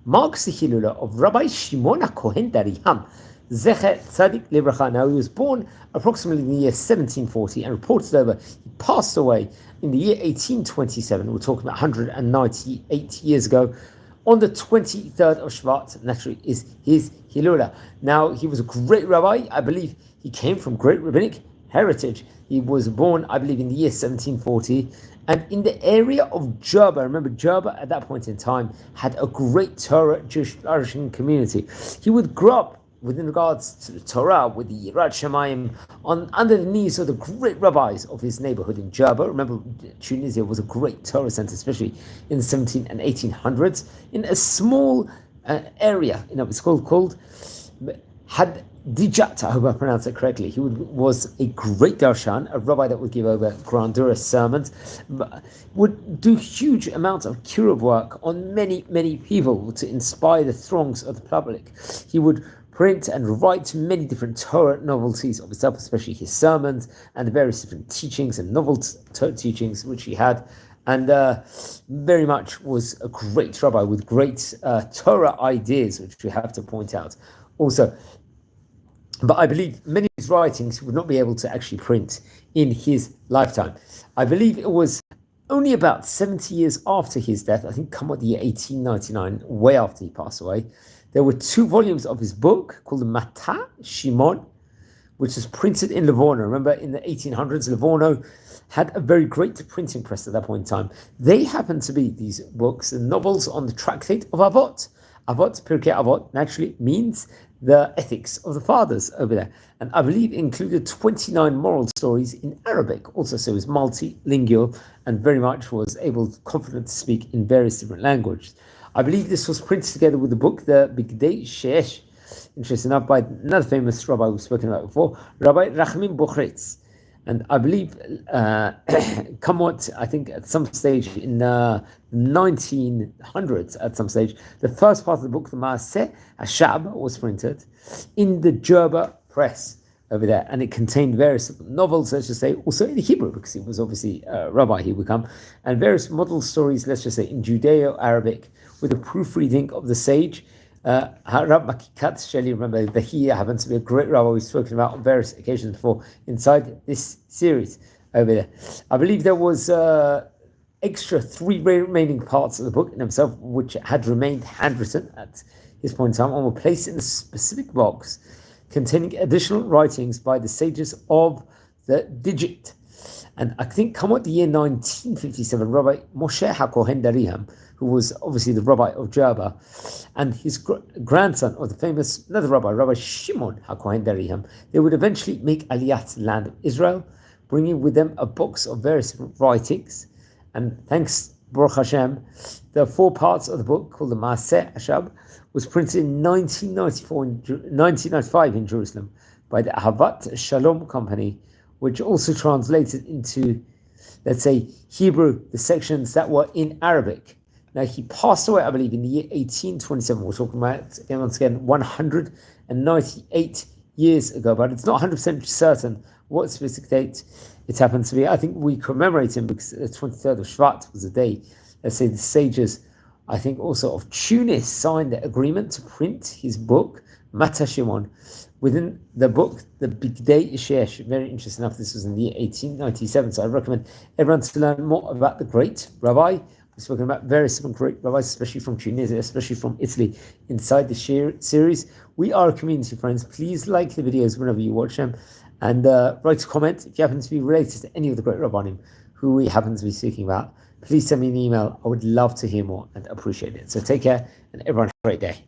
marks the Hilula of Rabbi Shimon HaCohen Dariham, Zecher Tzadik Libracha. Now, he was born approximately in the year 1740 and reported over he passed away in the year 1827. We're talking about 198 years ago. On the 23rd of Shvat, naturally, is his Hilula. Now, he was a great rabbi. I believe he came from great rabbinic heritage. He was born, I believe, in the year 1740. And in the area of G'rba, remember G'rba at that point in time had a great Torah Jewish flourishing community. He would grow up within regards to the Torah with the Yirat Shemayim under the knees of the great rabbis of his neighborhood in G'rba. Remember, Tunisia was a great Torah center, especially in the 17 and 1800s, in a small area. It's called Had Dijat, I hope I pronounced it correctly. He was a great darshan, a rabbi that would give over grandeur sermons, would do huge amounts of kiruv work on many, many people to inspire the throngs of the public. He would print and write many different Torah novelties of himself, especially his sermons and the various different teachings and novel teachings which he had. And very much was a great rabbi with great Torah ideas, which we have to point out. Also, but I believe many of his writings would not be able to actually print in his lifetime. I believe it was only about 70 years after his death, I think come the year 1899, way after he passed away, there were 2 volumes of his book called the Mata Shimon, which was printed in Livorno. Remember, in the 1800s, Livorno had a very great printing press at that point in time. They happened to be these books and novels on the tractate of Avot. Avot, Pirkei Avot, naturally means the ethics of the fathers over there. And I believe it included 29 moral stories in Arabic also. So it was multilingual and very much was confident to speak in various different languages. I believe this was printed together with the book, the Bigdei Sheesh, interesting enough, by another famous rabbi we've spoken about before, Rabbi Rachmim Bochretz. And I believe, I think at some stage in 1900s, at some stage, the first part of the book, the Maaseh Hashab, was printed in the G'rba press over there. And it contained various novels, let's just say, also in Hebrew, because he was obviously a rabbi, he would come, and various model stories, let's just say, in Judeo-Arabic, with a proofreading of the sage, Harab Makikat Sheli. Remember that he happens to be a great rabbi we've spoken about on various occasions before inside this series over there. I believe there was extra 3 remaining parts of the book in himself which had remained handwritten at his point in time and were placed in a specific box containing additional writings by the sages of the Digit. And I think come the year 1957, Rabbi Moshe HaCohen Dariham, who was obviously the rabbi of G'rba, and his grandson, or the famous another rabbi Shimon HaCohen Dariham, they would eventually make Aliyah to the land of Israel, bringing with them a box of various different writings. And thanks, Baruch Hashem, the 4 parts of the book called the Maaseh Hashab was printed in 1995 in Jerusalem by the Ahavat Shalom Company, which also translated into, let's say, Hebrew, the sections that were in Arabic. Now, he passed away, I believe, in the year 1827. We're talking about, once again, 198 years ago, but it's not 100% certain what specific date it happened to be. I think we commemorate him because the 23rd of Shvat was the day, let's say, the sages, I think also of Tunis, signed the agreement to print his book, Mata Shimon. Within the book, the Bigdei Sheesh, very interesting enough, this was in the year 1897, so I recommend everyone to learn more about the great rabbi. We've spoken about various different great rabbis, especially from Tunisia, especially from Italy, inside the series. We are a community, friends. Please like the videos whenever you watch them, and write a comment if you happen to be related to any of the great rabbanim who we happen to be speaking about. Please send me an email. I would love to hear more and appreciate it. So take care, and everyone have a great day.